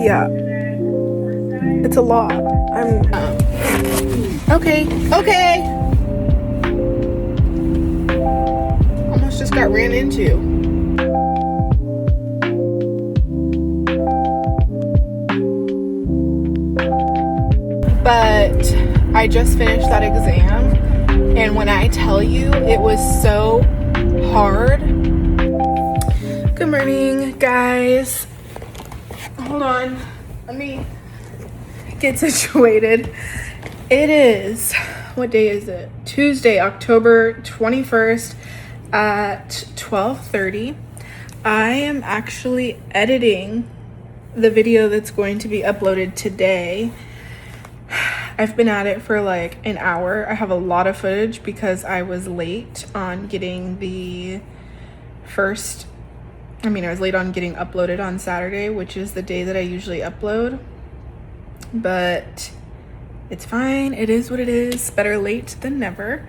Yeah, it's a lot. Okay. Almost just got ran into. But I just finished that exam, and when I tell you it was so hard. Good morning, guys. Hold on, let me get situated. It is, what day is it? Tuesday, October 21st at 12:30. I am actually editing the video that's going to be uploaded today. I've been at it for like an hour. I have a lot of footage because I was late on getting I was late on getting uploaded on Saturday, which is the day that I usually upload. But it's fine. It is what it is. Better late than never.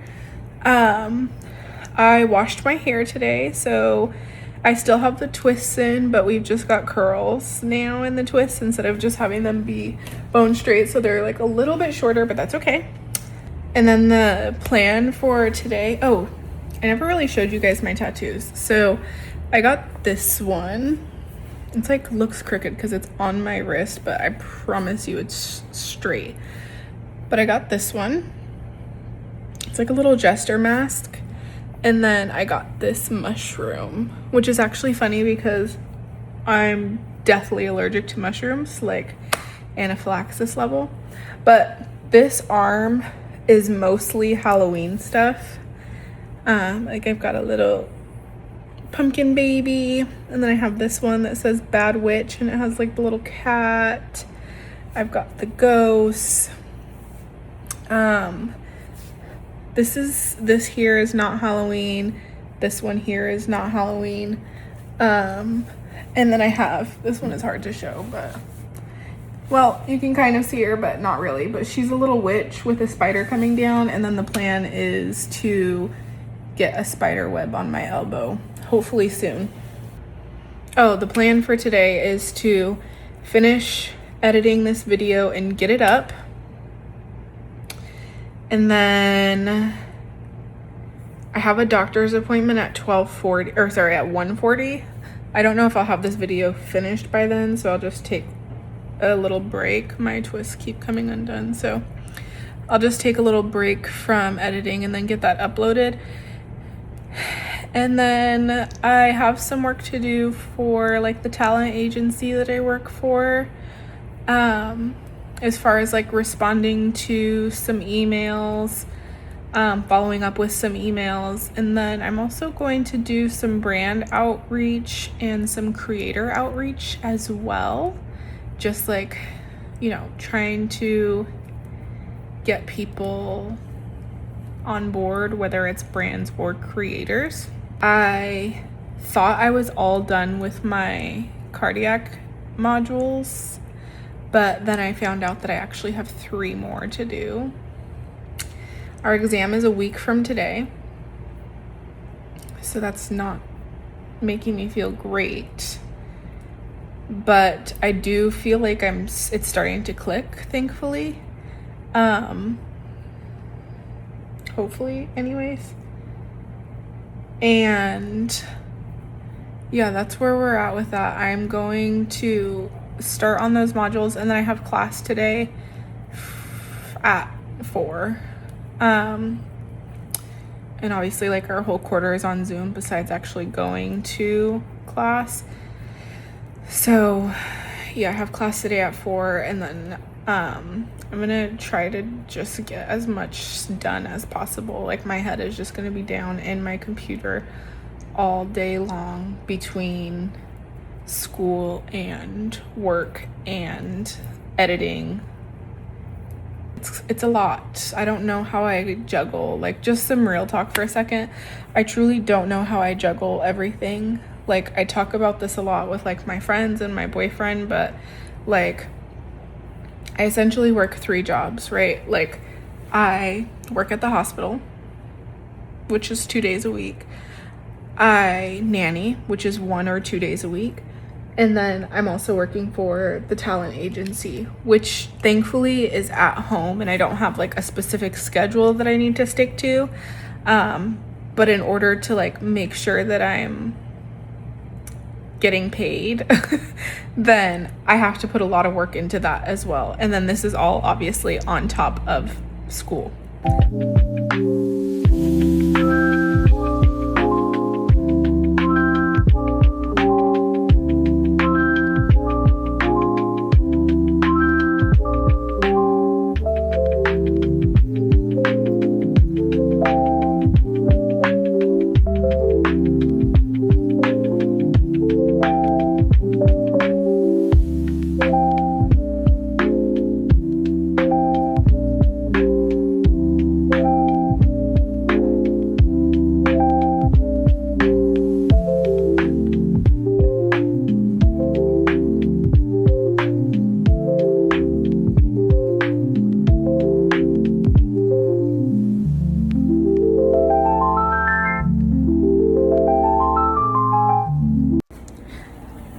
I washed my hair today, so I still have the twists in, but we've just got curls now in the twists instead of just having them be bone straight. So they're like a little bit shorter, but that's okay. And then the plan for today, I never really showed you guys my tattoos. So I got this one. It's like looks crooked because it's on my wrist, but I promise you it's straight. But I got this one. It's like a little jester mask. And then I got this mushroom, which is actually funny because I'm deathly allergic to mushrooms, like anaphylaxis level. But this arm is mostly Halloween stuff. Like I've got a little pumpkin baby, and then I have this one that says Bad Witch, and it has like the little cat. I've got the ghost. This here is not Halloween. This one here is not Halloween. And then I have, this one is hard to show, but, well, you can kind of see her, but not really. But she's a little witch with a spider coming down, and then the plan is to get a spider web on my elbow, hopefully soon. Oh, the plan for today is to finish editing this video and get it up. And then I have a doctor's appointment at 1:40. I don't know if I'll have this video finished by then, so I'll just take a little break. My twists keep coming undone, so I'll just take a little break from editing and then get that uploaded. And then I have some work to do for like the talent agency that I work for. As far as like responding to some emails, following up with some emails. And then I'm also going to do some brand outreach and some creator outreach as well. Just like, trying to get people on board, whether it's brands or creators. I thought I was all done with my cardiac modules, but then I found out that I actually have 3 more to do. Our exam is a week from today, so that's not making me feel great. But I do feel like it's starting to click, thankfully. Hopefully, anyways. And yeah, that's where we're at with that. I'm going to start on those modules, and then I have class today at 4. And obviously like our whole quarter is on Zoom besides actually going to class. So yeah, I have class today at 4, and then I'm gonna try to just get as much done as possible. Like my head is just gonna be down in my computer all day long between school and work and editing. It's a lot. I don't know how I juggle, like, just some real talk for a second. I truly don't know how I juggle everything. Like, I talk about this a lot with like my friends and my boyfriend, but like I essentially work 3 jobs, right? Like I work at the hospital, which is 2 days a week. I nanny, which is 1 or 2 days a week. And then I'm also working for the talent agency, which thankfully is at home, and I don't have like a specific schedule that I need to stick to. But in order to like make sure that I'm getting paid, then I have to put a lot of work into that as well. And then this is all obviously on top of school.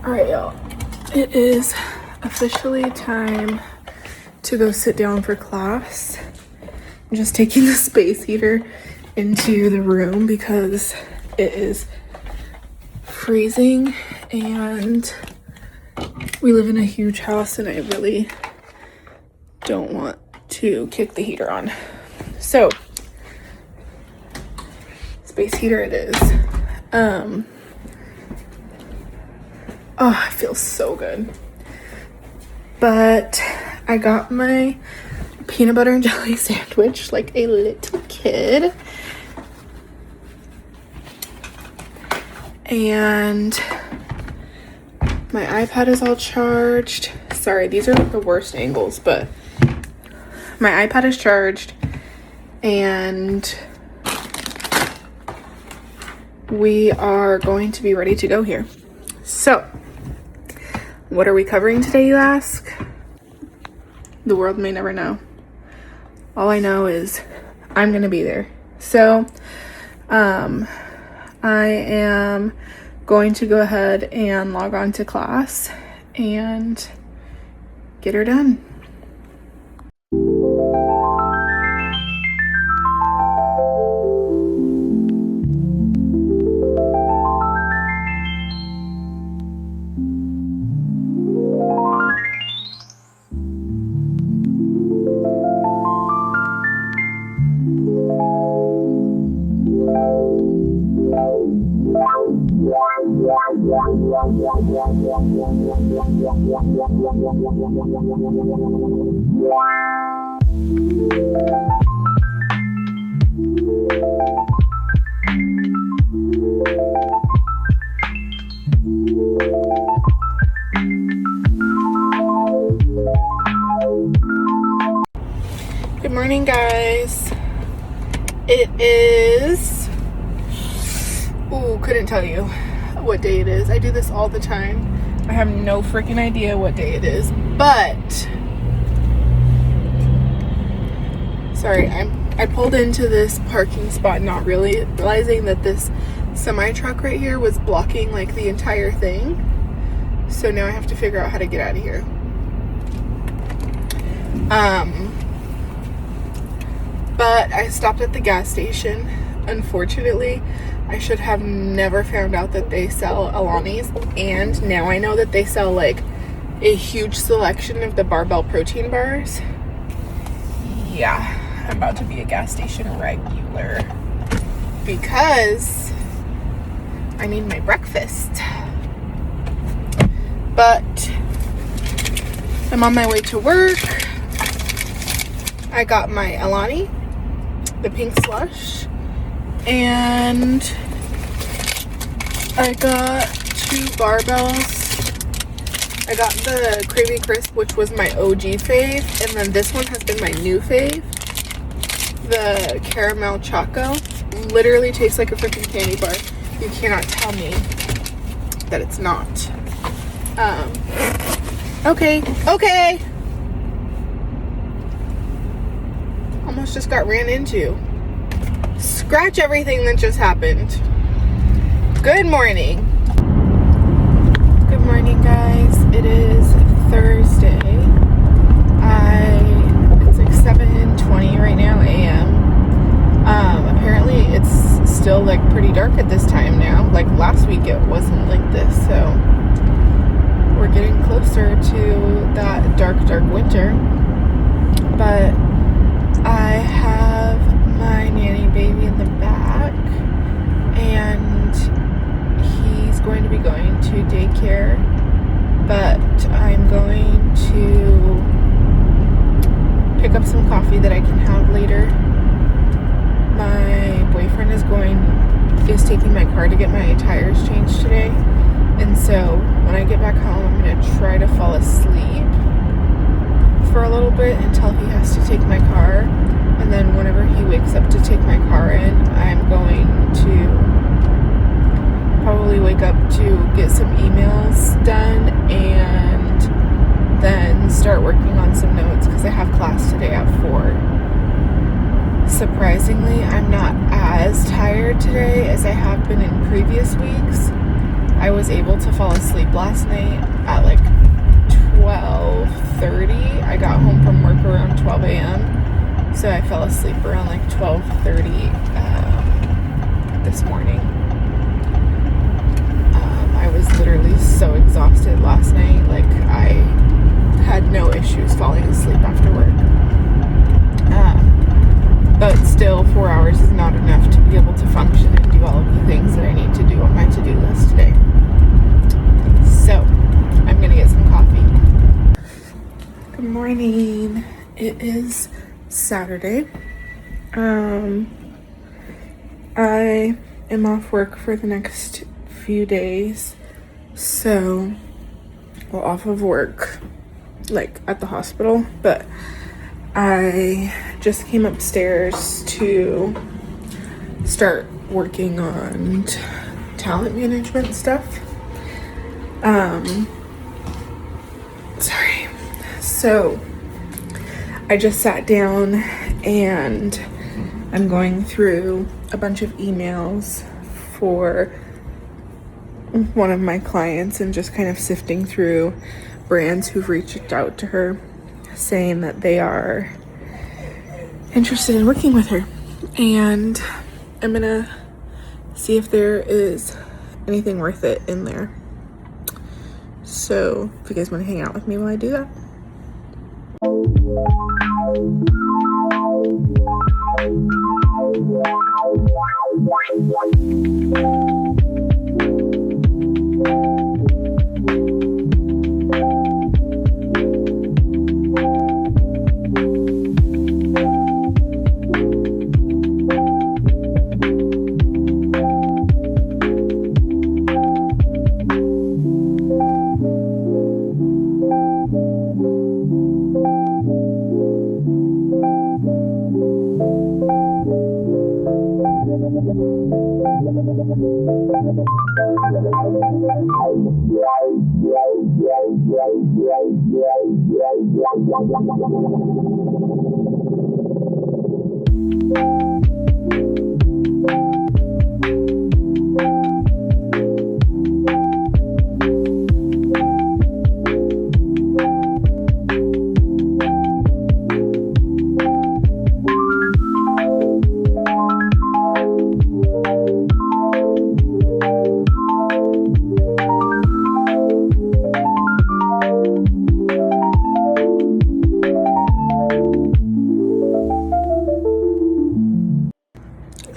Alright, y'all. It is officially time to go sit down for class. I'm just taking the space heater into the room because it is freezing and we live in a huge house and I really don't want to kick the heater on. So, space heater it is. Oh, it feels so good. But I got my peanut butter and jelly sandwich like a little kid. And my iPad is all charged. Sorry, these are like the worst angles, but my iPad is charged and we are going to be ready to go here. So, what are we covering today, you ask? The world may never know. All I know is I'm gonna be there. So, I am going to go ahead and log on to class and get her done. Good morning, guys. It is, couldn't tell you what day it is. I do this all the time. I have no freaking idea what day it is, but sorry, I pulled into this parking spot not really realizing that this semi truck right here was blocking like the entire thing. So now I have to figure out how to get out of here. But I stopped at the gas station. Unfortunately, I should have never found out that they sell Alani's, and now I know that they sell like a huge selection of the barbell protein bars. Yeah, I'm about to be a gas station regular because I need my breakfast. But I'm on my way to work. I got my Alani, the pink slush, and I got 2 barbells. I got the Creamy Crisp, which was my OG fave, and then this one has been my new fave. The Caramel Choco literally tastes like a freaking candy bar. You cannot tell me that it's not. Okay. Almost just got ran into. Scratch everything that just happened. Good morning. Good morning, guys. It is Thursday. It's like 7:20 right now a.m. Apparently it's still like pretty dark at this time now. Like last week it wasn't like this, so we're getting closer to that dark winter. But I have my nanny baby in the back, and he's going to be going to daycare, but I'm going to pick up some coffee that I can have later. My boyfriend is taking my car to get my tires changed today, and so when I get back home, I'm going to try to fall asleep for a little bit until he has to take my car, and then whenever he wakes up to take my car in, I'm going to probably wake up to get some emails done and then start working on some notes because I have class today at 4. Surprisingly, I'm not as tired today as I have been in previous weeks. I was able to fall asleep last night at like 12:30. I got home from work around 12 a.m. So I fell asleep around like 12:30 this morning. I was literally so exhausted last night. Like I had no issues falling asleep after work. But still 4 hours is not enough to be able to function and do all of the things that I need to do on my to-do list today. So I'm gonna get some coffee. Good morning. It is Saturday. I am off work for the next few days. So, well, off of work, like at the hospital, but I just came upstairs to start working on talent management stuff. Sorry. So I just sat down and I'm going through a bunch of emails for one of my clients and just kind of sifting through brands who've reached out to her saying that they are interested in working with her, and I'm gonna see if there is anything worth it in there. So if you guys want to hang out with me while I do that.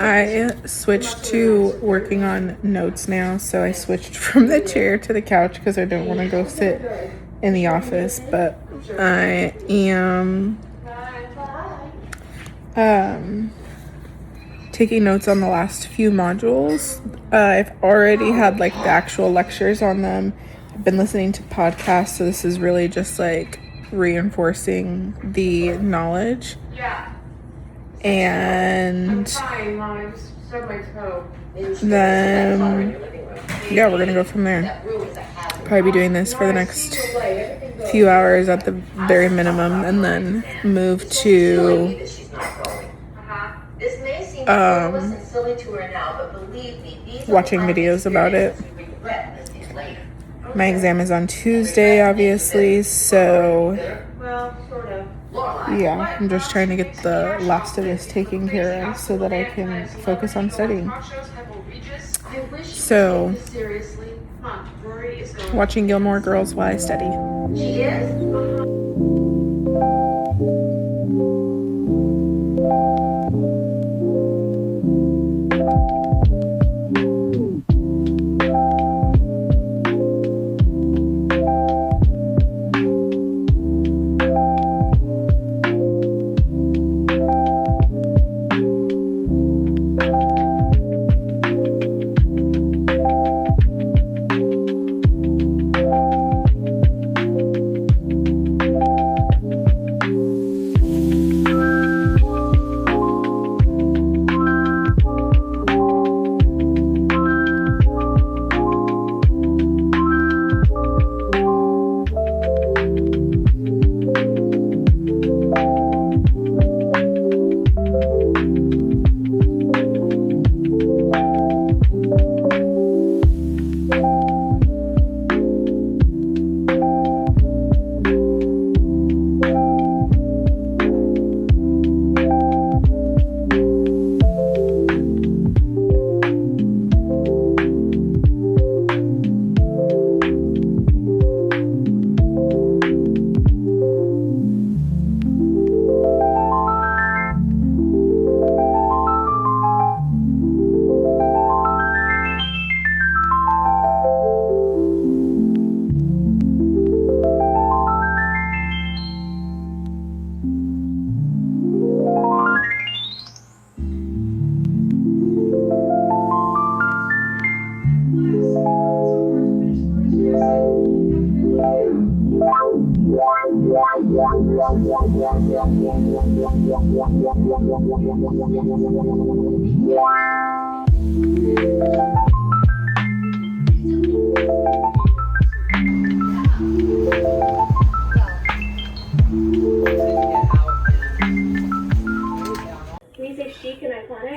I switched to working on notes now, so I switched from the chair to the couch because I don't want to go sit in the office, but I am taking notes on the last few modules. I've already had like the actual lectures on them. I've been listening to podcasts, so this is really just like reinforcing the knowledge. Yeah. And then yeah, we're gonna go from there. Probably be doing this for the next few hours at the very minimum, and then move to watching videos about it. My exam is on Tuesday, obviously, so yeah, I'm just trying to get the last of this taken care of so that I can focus on studying. So, watching Gilmore Girls while I study. She is?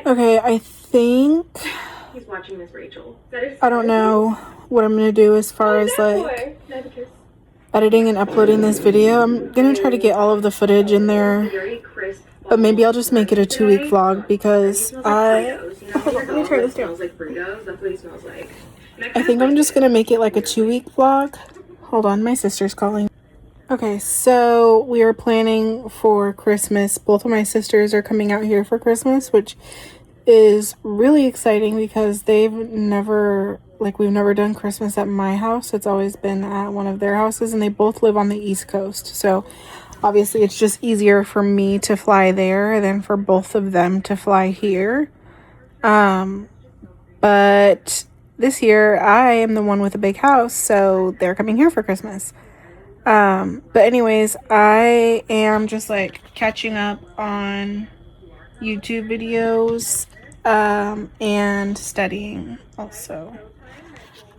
Okay, I think he's watching Miss Rachel. I don't know what I'm gonna do as far as like editing and uploading this video. I'm gonna try to get all of the footage in there, but maybe I'll just make it a 2-week vlog because hold on, let me turn this down. I think I'm just gonna make it like a 2-week vlog. Hold on, my sister's calling. Okay, so we are planning for Christmas. Both of my sisters are coming out here for Christmas, which is really exciting because we've never done Christmas at my house. It's always been at one of their houses, and they both live on the East Coast. So obviously it's just easier for me to fly there than for both of them to fly here. But this year I am the one with a big house, so they're coming here for Christmas. But anyways, I am just like catching up on YouTube videos, and studying also.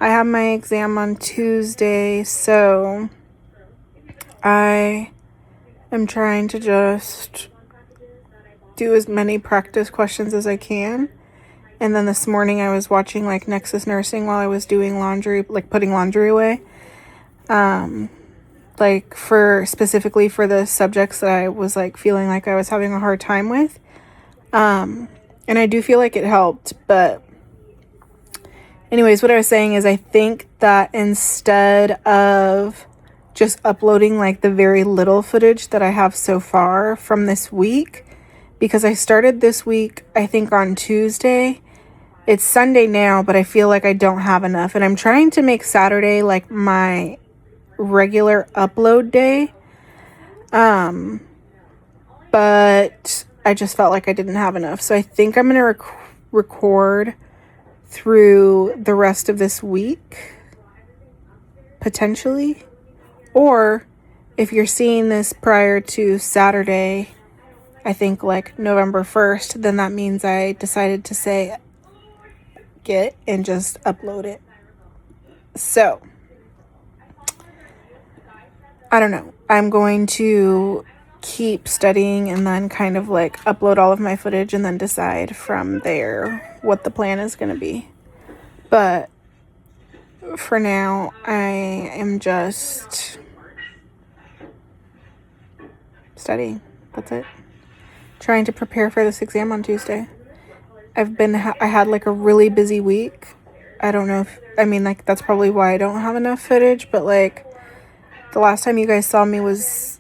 I have my exam on Tuesday, so I am trying to just do as many practice questions as I can. And then this morning I was watching like Nexus Nursing while I was doing laundry, like putting laundry away. Like specifically for the subjects that I was like feeling like I was having a hard time with. And I do feel like it helped, but anyways, what I was saying is I think that instead of just uploading like the very little footage that I have so far from this week, because I started this week, I think on Tuesday. It's Sunday now, but I feel like I don't have enough, and I'm trying to make Saturday like my regular upload day. But I just felt like I didn't have enough. So I think I'm going to record through the rest of this week, potentially. Or if you're seeing this prior to Saturday, I think like November 1st, then that means I decided to say get and just upload it. So I don't know. I'm going to keep studying and then kind of like upload all of my footage and then decide from there what the plan is going to be. But for now, I am just studying. That's it. Trying to prepare for this exam on Tuesday. I had like a really busy week. I don't know if, like, that's probably why I don't have enough footage, but like, the last time you guys saw me was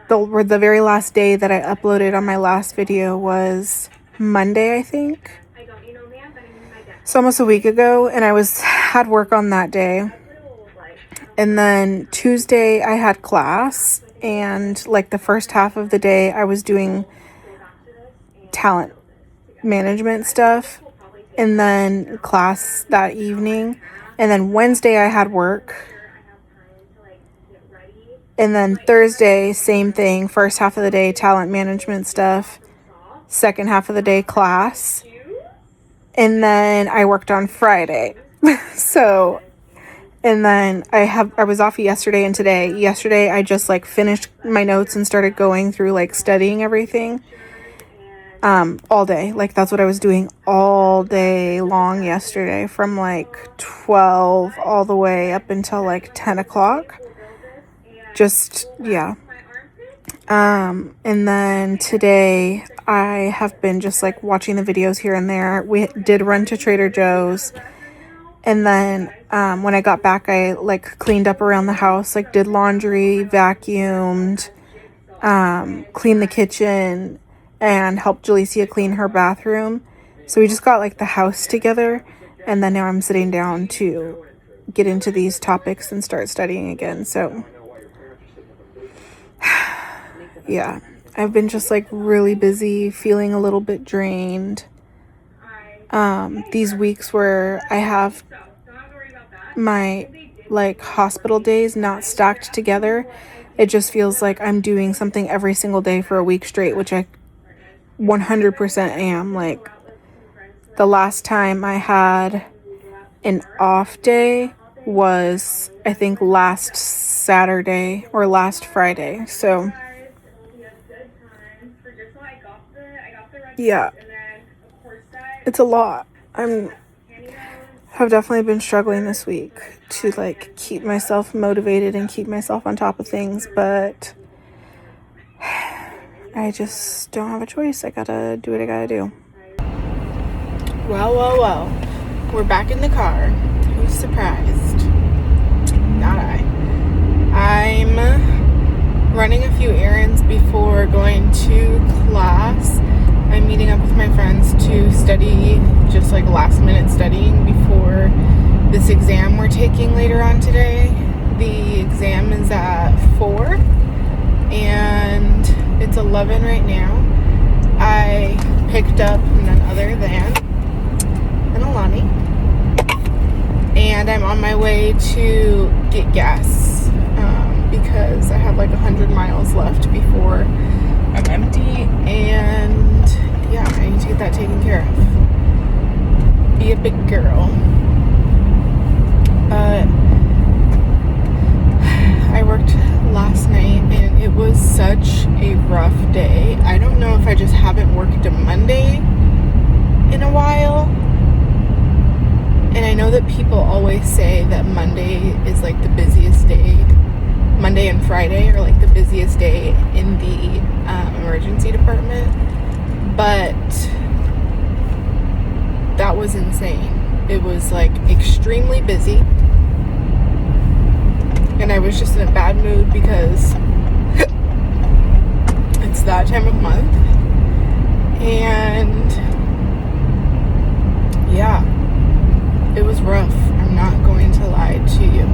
the very last day that I uploaded on my last video was Monday, I think. So almost a week ago, and I had work on that day. And then Tuesday I had class, and like the first half of the day I was doing talent management stuff, and then class that evening. And then Wednesday I had work. And then Thursday, same thing. First half of the day, talent management stuff. Second half of the day, class. And then I worked on Friday. So, and then I was off yesterday and today. Yesterday, I just like finished my notes and started going through like studying everything. All day. Like, that's what I was doing all day long yesterday, from like 12 all the way up until like 10 o'clock. Just, yeah. And then today I have been just like watching the videos here and there. We did run to Trader Joe's, and then when I got back, I like cleaned up around the house, like did laundry, vacuumed, cleaned the kitchen, and helped Jalecia clean her bathroom. So we just got like the house together, and then now I'm sitting down to get into these topics and start studying again. So yeah, I've been just like really busy, feeling a little bit drained. These weeks where I have my like hospital days not stacked together, it just feels like I'm doing something every single day for a week straight, which I 100% am. Like, the last time I had an off day was, I think, last Saturday or last Friday. So yeah, it's a lot. Have definitely been struggling this week to like keep myself motivated and keep myself on top of things, but I just don't have a choice. I gotta do what I gotta do. Well, we're back in the car. Who's surprised? Not I. I'm running a few errands before going to class. I'm meeting up with my friends to study, just like last minute studying before this exam we're taking later on today. The exam is at 4 and it's 11 right now. I picked up none other than an Alani, and I'm on my way to get gas because I have like 100 miles left before I'm empty, and yeah, I need to get that taken care of. Be a big girl. I worked last night and it was such a rough day. I don't know if I just haven't worked a Monday in a while. And I know that people always say that Monday is like the busiest day. Monday and Friday are like the busiest day in the emergency department. But that was insane. It was like extremely busy. And I was just in a bad mood because it's that time of month. And yeah, it was rough. I'm not going to lie to you.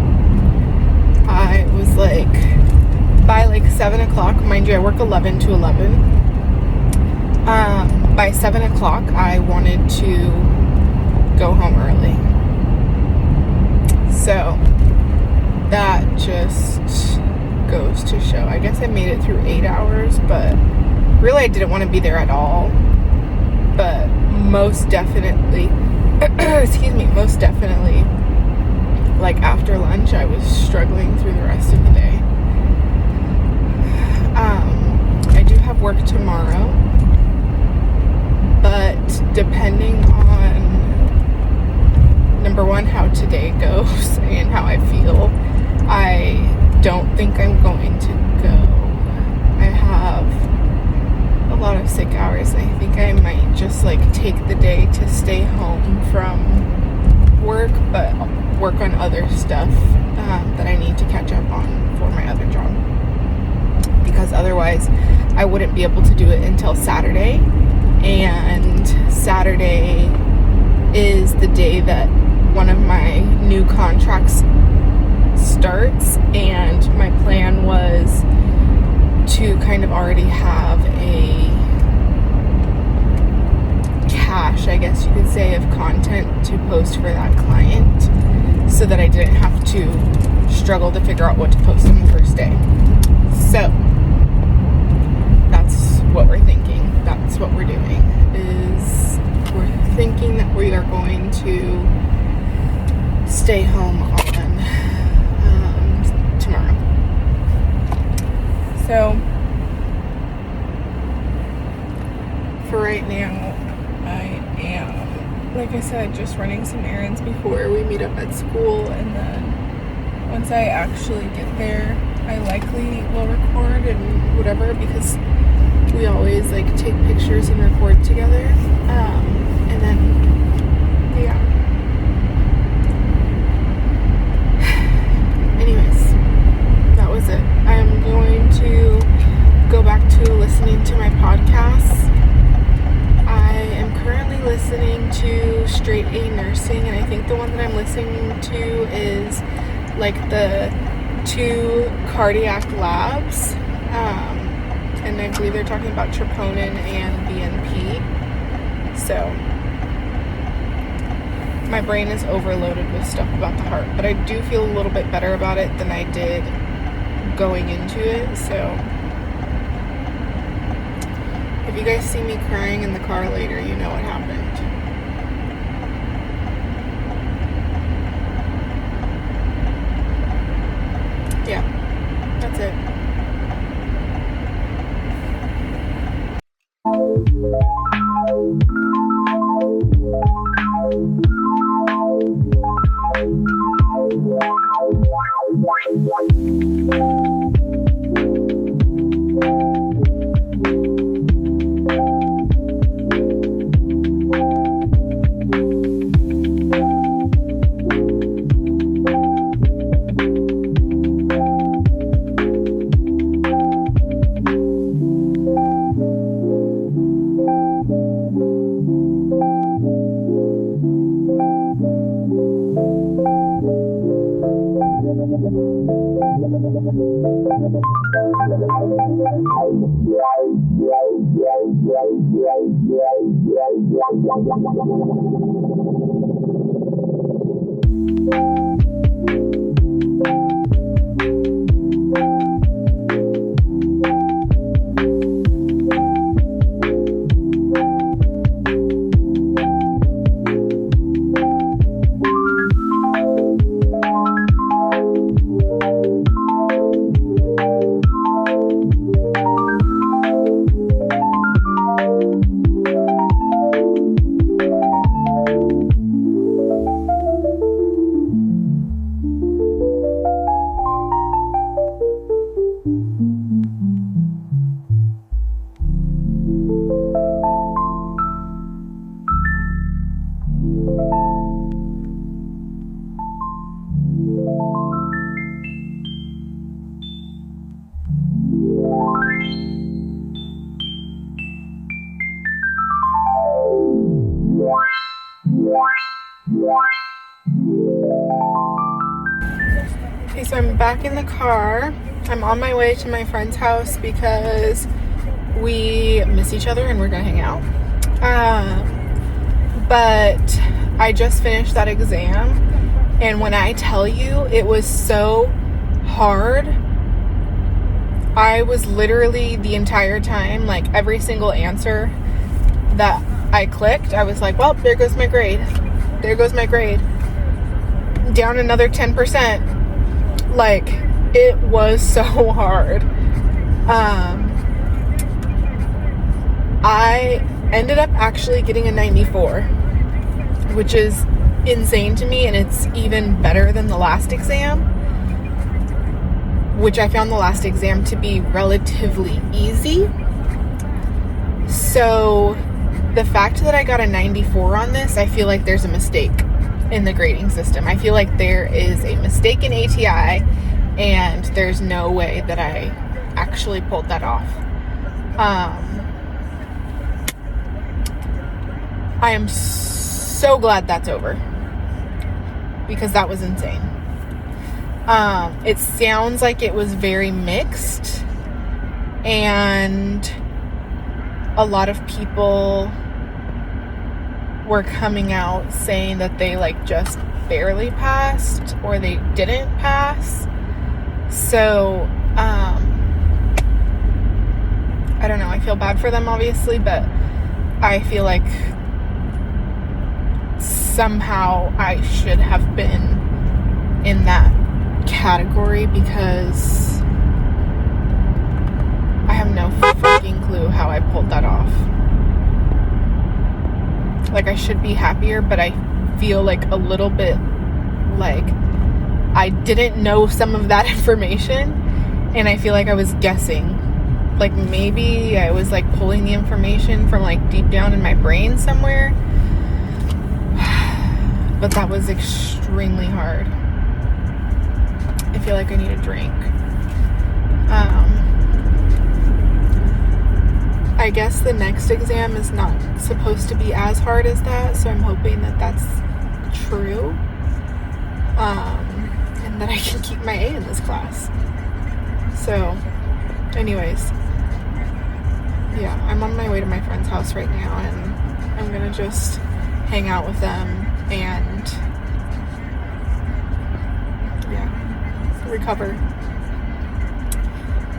I was like, by like 7 o'clock, mind you, I work 11 to 11. By 7 o'clock, I wanted to go home early. So that just goes to show. I guess I made it through 8 hours, but really I didn't want to be there at all. But most definitely, most definitely, like after lunch, I was struggling through the rest of the day. I do have work tomorrow, but depending on number one, how today goes and how I feel. I don't think I'm going to go. I have a lot of sick hours, and I think I might just like take the day to stay home from work, but work on other stuff that I need to catch up on for my other job, because otherwise I wouldn't be able to do it until Saturday, and Saturday is the day that one of my new contracts starts, and my plan was to kind of already have a cache, I guess you could say, of content to post for that client, so that I didn't have to struggle to figure out what to post on the first day. So that's what we're thinking. That's what we're doing, is we're thinking that we are going to stay home on tomorrow. So for right now, I am, like I said, just running some errands before we meet up at school, and then once I actually get there, I likely will record and whatever, because we always like take pictures and record together. And then, yeah. Anyways, that was it. I'm going to go back to listening to my podcasts. I am currently listening to Straight A Nursing, and I think the one that I'm listening to is like the 2 cardiac labs. And I believe they're talking about troponin and BNP. So my brain is overloaded with stuff about the heart, but I do feel a little bit better about it than I did going into it. So if you guys see me crying in the car later, you know what happened. Yeah, that's it. Okay, so I'm back in the car. I'm on my way to my friend's house because we miss each other and we're gonna hang out. But I just finished that exam, and when I tell you it was so hard, I was literally the entire time, like every single answer that I clicked, I was like, well, there goes my grade. There goes my grade. Down another 10%. Like, it was so hard. I ended up actually getting a 94, which is insane to me, and it's even better than the last exam, which I found the last exam to be relatively easy. So the fact that I got a 94 on this, I feel like there's a mistake in the grading system. I feel like there is a mistake in ATI, and there's no way that I actually pulled that off. I am so glad that's over, because that was insane. It sounds like it was very mixed, and a lot of people were coming out saying that they like just barely passed or they didn't pass. So I don't know, I feel bad for them obviously, but I feel like somehow I should have been in that category, because I have no freaking clue how I pulled that off. Like, I should be happier, but I feel like a little bit like I didn't know some of that information, and I feel like I was guessing. Like, maybe I was like pulling the information from like deep down in my brain somewhere. But that was extremely hard. I feel like I need a drink. I guess the next exam is not supposed to be as hard as that, so I'm hoping that that's true. And that I can keep my A in this class. So, anyways, yeah, I'm on my way to my friend's house right now, and I'm gonna just hang out with them and, yeah, recover.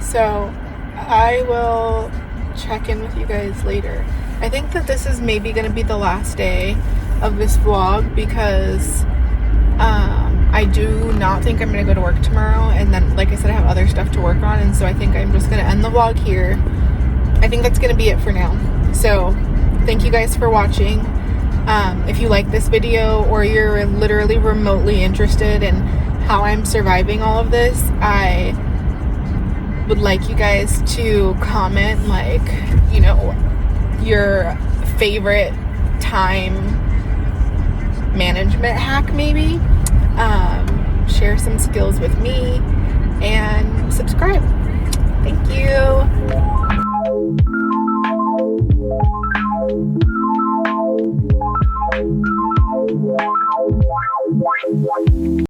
So, I will check in with you guys later. I think that this is maybe going to be the last day of this vlog, because I do not think I'm going to go to work tomorrow, and then like I said, I have other stuff to work on, and so I think I'm just going to end the vlog here. I think that's going to be it for now. So thank you guys for watching. If you like this video, or you're literally remotely interested in how I'm surviving all of this, I would like you guys to comment, like, you know, your favorite time management hack maybe. Share some skills with me, and subscribe. Thank you.